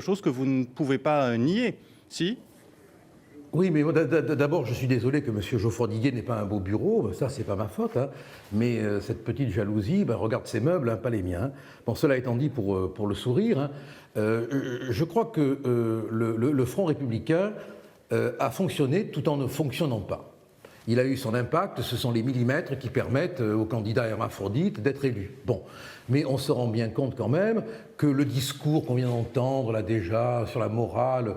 chose que vous ne pouvez pas nier, si? Oui, mais d'abord, je suis désolé que M. Geoffroy-Diguier n'ait pas un beau bureau, ça, c'est pas ma faute, hein. Mais cette petite jalousie, regarde ses meubles, hein, pas les miens. Bon, cela étant dit, pour le sourire, hein, je crois que le Front républicain a fonctionné tout en ne fonctionnant pas. Il a eu son impact, ce sont les millimètres qui permettent aux candidats hermaphrodites d'être élus. Bon, mais on se rend bien compte quand même que le discours qu'on vient d'entendre là déjà sur la morale,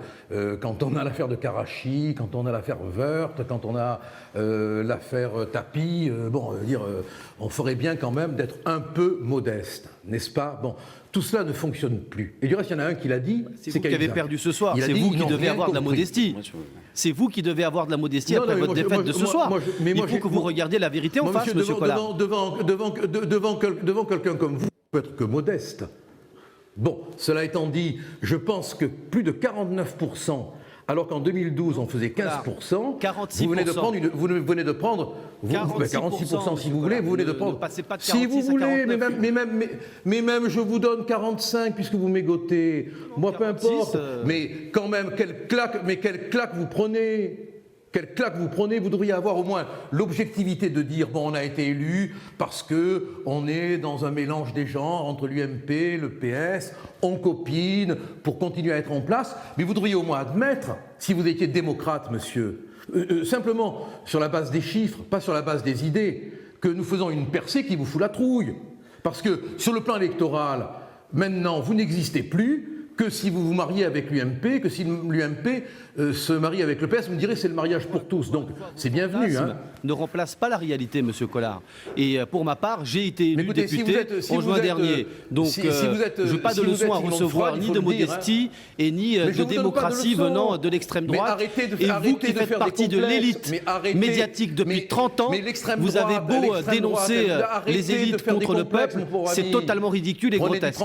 quand on a l'affaire de Karachi, quand on a l'affaire Wörth, quand on a l'affaire Tapi, on ferait bien quand même d'être un peu modeste, n'est-ce pas? Bon, tout cela ne fonctionne plus. Et du reste, il y en a un qui l'a dit. C'est vous qui avez perdu ce soir. C'est vous qui devez avoir de la modestie. C'est vous qui devez avoir de la modestie après votre défaite de ce soir. Il faut que vous regardiez la vérité en face, monsieur Collard. Devant quelqu'un comme vous, ne peut être que modeste. Bon, cela étant dit, je pense que plus de 49%, alors qu'en 2012 on faisait 15%, 46%. Vous venez de prendre 46% si vous voulez, vous venez de prendre. Si vous voulez, mais même je vous donne 45 puisque vous m'égotez. Moi, peu importe. Mais quand même, quelle claque vous prenez. Quelle claque vous prenez, vous devriez avoir au moins l'objectivité de dire bon, on a été élu parce qu'on est dans un mélange des genres entre l'UMP, le PS, on copine pour continuer à être en place, mais vous devriez au moins admettre, si vous étiez démocrate, monsieur, simplement sur la base des chiffres, pas sur la base des idées, que nous faisons une percée qui vous fout la trouille. Parce que sur le plan électoral, maintenant, vous n'existez plus, que si vous vous mariez avec l'UMP, que si l'UMP se marie avec le PS, vous me direz c'est le mariage pour tous, donc c'est bienvenu. Hein. Ne remplace pas la réalité, monsieur Collard. Et pour ma part, j'ai été élu député en juin dernier, donc je n'ai pas de leçon à recevoir, ni de modestie et ni de démocratie venant de l'extrême droite. Et vous qui faites partie de l'élite médiatique depuis 30 ans, vous avez beau dénoncer les élites contre le peuple, c'est totalement ridicule et grotesque.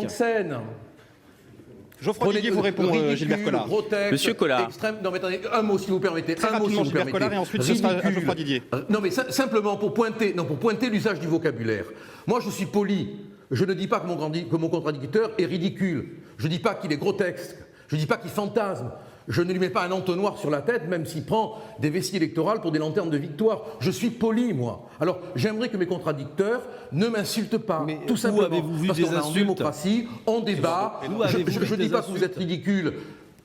Geoffroy-Diguier vous répond, Gilbert Collard. Monsieur Collard. Non, mais attendez, un mot, s'il vous permettez. Très rapidement, Gilbert Collard, et ensuite ce sera à Geoffroy-Diguier. Non, mais simplement pour pointer l'usage du vocabulaire. Moi, je suis poli. Je ne dis pas que mon contradicteur est ridicule. Je ne dis pas qu'il est grotesque. Je ne dis pas qu'il fantasme. Je ne lui mets pas un entonnoir sur la tête, même s'il prend des vessies électorales pour des lanternes de victoire. Je suis poli, moi. Alors, j'aimerais que mes contradicteurs ne m'insultent pas. Mais tout simplement. Où avez-vous vu parce des qu'on est en démocratie, on débat. Je ne dis pas que vous êtes ridicule.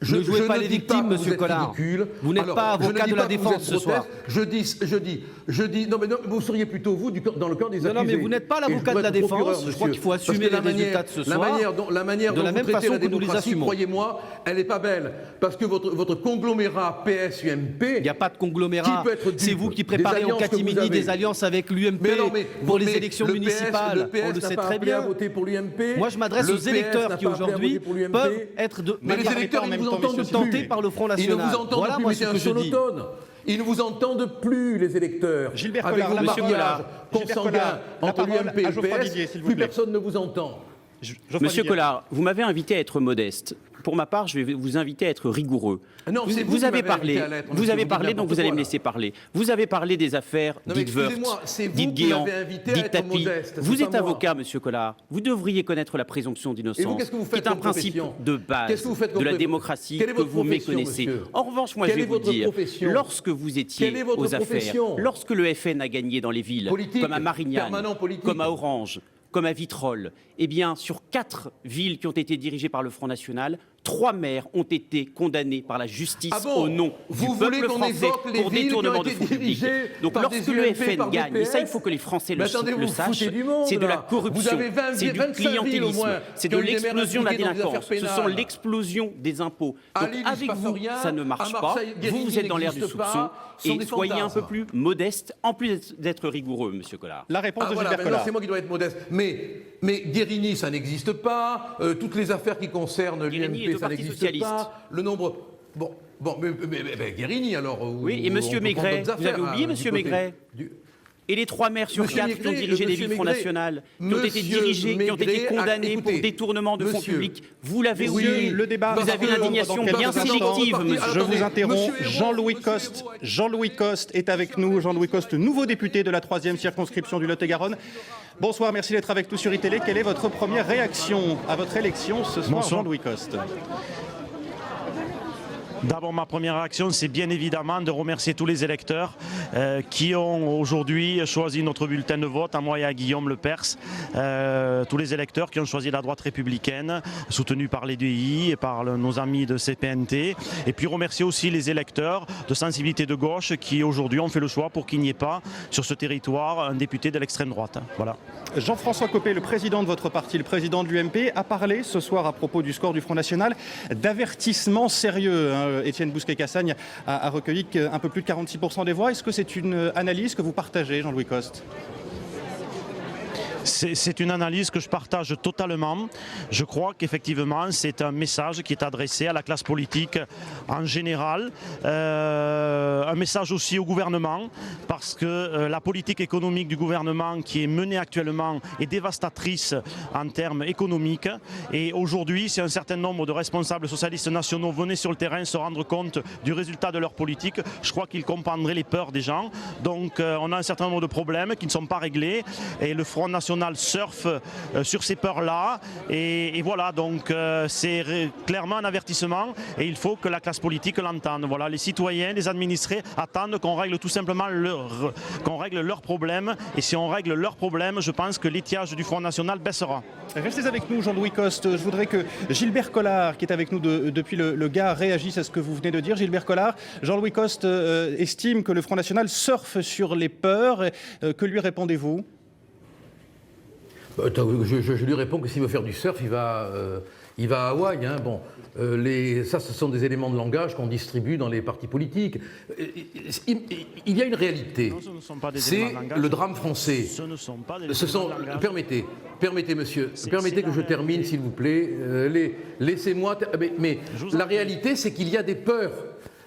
Ne jouez pas les victimes, monsieur Collard. Vous n'êtes pas avocat de la défense ce soir. Je dis, non, mais vous seriez plutôt vous dans le camp des accusés. Non, mais vous n'êtes pas l'avocat de la défense. Je crois qu'il faut assumer les résultats de ce soir. La manière dont vous traitez la démocratie, croyez-moi, elle n'est pas belle. Parce que votre conglomérat PS-UMP... Il n'y a pas de conglomérat. C'est vous qui préparez en catimini des alliances avec l'UMP pour les élections municipales. On le sait très bien. Moi, je m'adresse aux électeurs qui aujourd'hui peuvent être de manière tentés par le Front National. Ils ne vous entendent plus, mais c'est un sonotone. Ils ne vous entendent plus, les électeurs. Gilbert avec Collard, le mariage consanguin entre l'UMP et le PS, plus personne ne vous entend. Monsieur Collard, vous m'avez invité à être modeste. Pour ma part, je vais vous inviter à être rigoureux. Non, vous avez parlé, donc vous allez me laisser parler. Vous avez parlé des affaires dites Wörth, dites Guéant, dites Tapi. Vous êtes avocat, monsieur Collard. Vous devriez connaître la présomption d'innocence, qui est un principe de base de la démocratie que vous méconnaissez. En revanche, moi, je vais vous dire, lorsque vous étiez aux affaires, lorsque le FN a gagné dans les villes, comme à Marignane, comme à Orange, comme à Vitrolles, eh bien, sur 4 villes qui ont été dirigées par le Front National, 3 maires ont été condamnés par la justice au nom du peuple français pour détournement de fonds publics. Donc lorsque le FN gagne, et ça il faut que les Français le sachent, c'est de la corruption, c'est du clientélisme, c'est de l'explosion de la délinquance, ce sont l'explosion des impôts. Donc avec vous, ça ne marche pas, vous êtes dans l'ère du soupçon, et soyez un peu plus modeste, en plus d'être rigoureux, monsieur Collard. La réponse de Gilbert Collard. C'est moi qui dois être modeste, mais Guérini, ça n'existe pas, toutes les affaires qui concernent l'UMP, ça n'existe pas. Le nombre... Bon, mais Guérini, alors... Oui, et monsieur Maigret, vous avez oublié monsieur Maigret Et les 3 maires sur 4 qui ont dirigé les villes Front National, qui ont été dirigés, qui ont été condamnés pour détournement de fonds publics, vous l'avez oublié. Le débat. Vous avez une indignation bien sélective, monsieur. Je vous interromps. Jean-Louis Costes est avec nous. Jean-Louis Costes, nouveau député de la 3e circonscription du Lot-et-Garonne. Bonsoir, merci d'être avec nous sur iTélé. Quelle est votre première réaction à votre élection ce soir, Jean-Louis Costes ? D'abord, ma première réaction, c'est bien évidemment de remercier tous les électeurs qui ont aujourd'hui choisi notre bulletin de vote, à moi et à Guillaume Lepers. Tous les électeurs qui ont choisi la droite républicaine, soutenue par l'EDI et par nos amis de CPNT. Et puis remercier aussi les électeurs de sensibilité de gauche qui aujourd'hui ont fait le choix pour qu'il n'y ait pas sur ce territoire un député de l'extrême droite. Voilà. Jean-François Copé, le président de votre parti, le président de l'UMP, a parlé ce soir à propos du score du Front National d'avertissement sérieux. Étienne Bousquet-Cassagne a recueilli un peu plus de 46% des voix. Est-ce que c'est une analyse que vous partagez, Jean-Louis Costes ? C'est une analyse que je partage totalement. Je crois qu'effectivement, c'est un message qui est adressé à la classe politique en général, un message aussi au gouvernement, parce que la politique économique du gouvernement qui est menée actuellement est dévastatrice en termes économiques. Et aujourd'hui, si un certain nombre de responsables socialistes nationaux venaient sur le terrain se rendre compte du résultat de leur politique, je crois qu'ils comprendraient les peurs des gens. Donc on a un certain nombre de problèmes qui ne sont pas réglés et le Front National surfe sur ces peurs-là et voilà, donc c'est clairement un avertissement et il faut que la classe politique l'entende. Voilà, les citoyens, les administrés attendent qu'on règle tout simplement leurs problèmes et si on règle leurs problèmes, je pense que l'étiage du Front National baissera. Restez avec nous, Jean-Louis Costes. Je voudrais que Gilbert Collard, qui est avec nous depuis le Gard, réagisse à ce que vous venez de dire. Gilbert Collard, Jean-Louis Costes estime que le Front National surfe sur les peurs. Que lui répondez-vous ? Je lui réponds que s'il veut faire du surf, il va à Hawaï. Hein. Bon, ça, ce sont des éléments de langage qu'on distribue dans les partis politiques. Il y a une réalité. C'est le drame français. Permettez, monsieur, permettez que je termine, s'il vous plaît. Laissez-moi. Mais la réalité, c'est qu'il y a des peurs.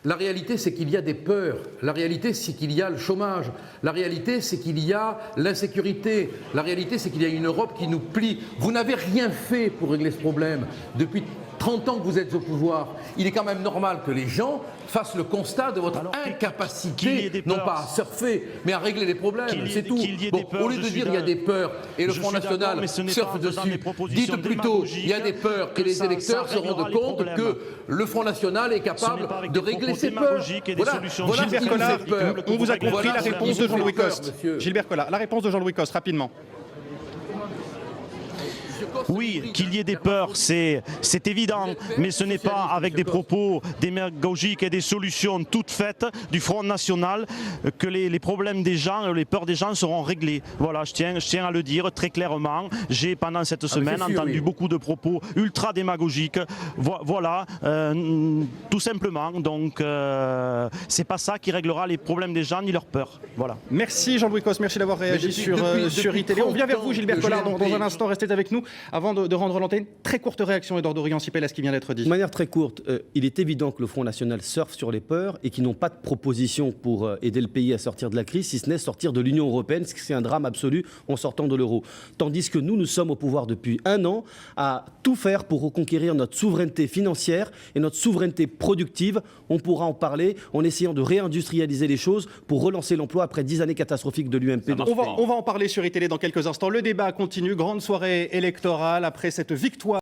La réalité, c'est qu'il y a des peurs. La réalité, c'est qu'il y a le chômage. La réalité, c'est qu'il y a l'insécurité. La réalité, c'est qu'il y a une Europe qui nous plie. Vous n'avez rien fait pour régler ce problème. Depuis 30 ans que vous êtes au pouvoir, il est quand même normal que les gens fassent le constat de votre incapacité, non pas à surfer, mais à régler les problèmes, c'est tout. Bon, au lieu de dire il y a des peurs et le Front National surfe dessus, dites plutôt il y a des peurs et les électeurs se rendent compte que le Front National est capable de régler ses peurs. Voilà Gilbert Collard, on vous a compris la réponse de Jean-Louis Costes. Gilbert Collard, la réponse de Jean-Louis Costes, rapidement. Oui, qu'il y ait des peurs, c'est évident, mais ce n'est pas avec des propos démagogiques et des solutions toutes faites du Front National que les problèmes des gens, les peurs des gens seront réglés. Voilà, je tiens à le dire très clairement. J'ai pendant cette semaine entendu beaucoup de propos ultra démagogiques. Voilà, tout simplement. Donc, c'est pas ça qui réglera les problèmes des gens ni leurs peurs. Voilà. Merci Jean-Louis Costes, merci d'avoir réagi sur ITV. On vient vers vous, Gilbert Collard, dans un instant. Restez avec nous. Avant de rendre l'antenne, très courte réaction, Édouard Dorian-Sipel, à ce qui vient d'être dit. De manière très courte, il est évident que le Front National surfe sur les peurs et qu'ils n'ont pas de proposition pour aider le pays à sortir de la crise, si ce n'est sortir de l'Union européenne, ce qui c'est un drame absolu en sortant de l'euro. Tandis que nous sommes au pouvoir depuis 1 an à tout faire pour reconquérir notre souveraineté financière et notre souveraineté productive. On pourra en parler en essayant de réindustrialiser les choses pour relancer l'emploi après 10 années catastrophiques de l'UMP. On va en parler sur ITV dans quelques instants. Le débat continue, grande soirée électorale après cette victoire.